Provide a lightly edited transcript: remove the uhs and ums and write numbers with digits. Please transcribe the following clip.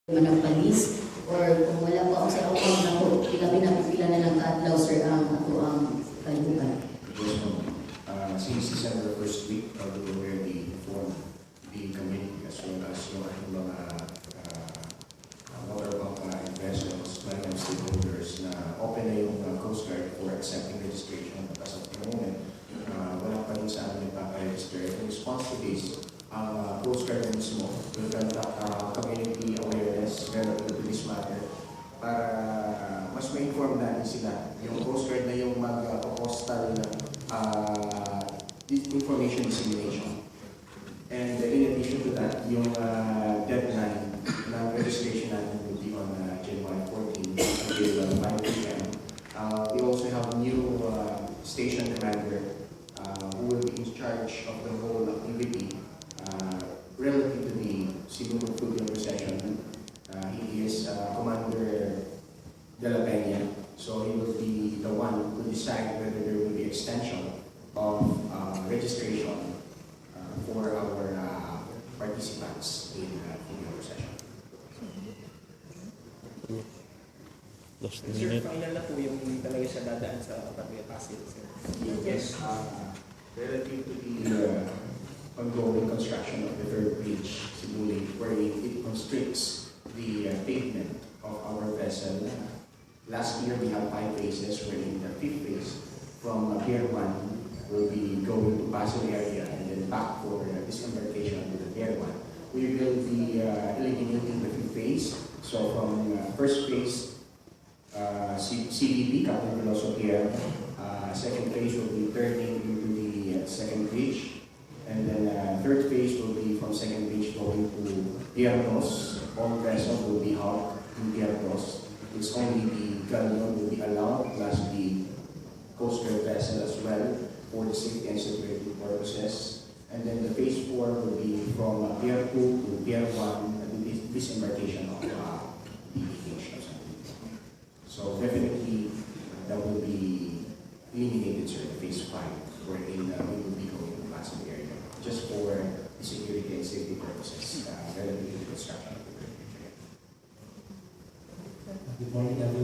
managpalis or kung wala pa ako sa account na po, pila na lang ka-adlaw sir ang ato ang kalibutan. Yes, since December 1st week, we already informed the community as well as yung ating mga waterbank investors, maritime stakeholders na open na yung Coastguard for accepting registration. As of the moment, wala pa rin sa amin ipaparegister. In response to this, ang Coastguard mismo will conduct community awareness relative to this matter para mas ma-inform natin sila. Yung Coastguard na yung mag-postal information dissemination. And in addition to that, yung deadline ng registration natin will be on January 14 until 5 p.m. We also have a new station commander who will be in charge of the whole activity relative to the Fluvial procession. He is Commander de la Peña, so he will be the one to decide whether there will be extension of registration for our participants in Fluvial procession. Sir, final na po yung hindi talaga siya dadaan sa Pagkakasit, sir. Yes, relative to the ongoing construction of the third bridge, Simuli, where it constricts the pavement of our vessel. Last year we have 5 phases, where in the 5th phase from Pier 1 will be going to Pasay area and then back for disembarkation to the Pier 1. We will be eliminating the 5th phase. So from first phase, CDP, Captain Veloso Pier, second phase will be turning into the second bridge. And then third phase will be from second bridge going to Piernos. All vessels will be hauled in Piernos. It's only the galleon will be allowed, plus the coastal vessel as well for the safety and security purposes. And then the phase 4 will be from Pier 2 to Pier 1 at the disembarkation of the vacations. So definitely that will be eliminated, sir, in phase 5, wherein we will be going to Pasay area just for the security and safety purposes related to the construction of the bridge. Good morning, everyone.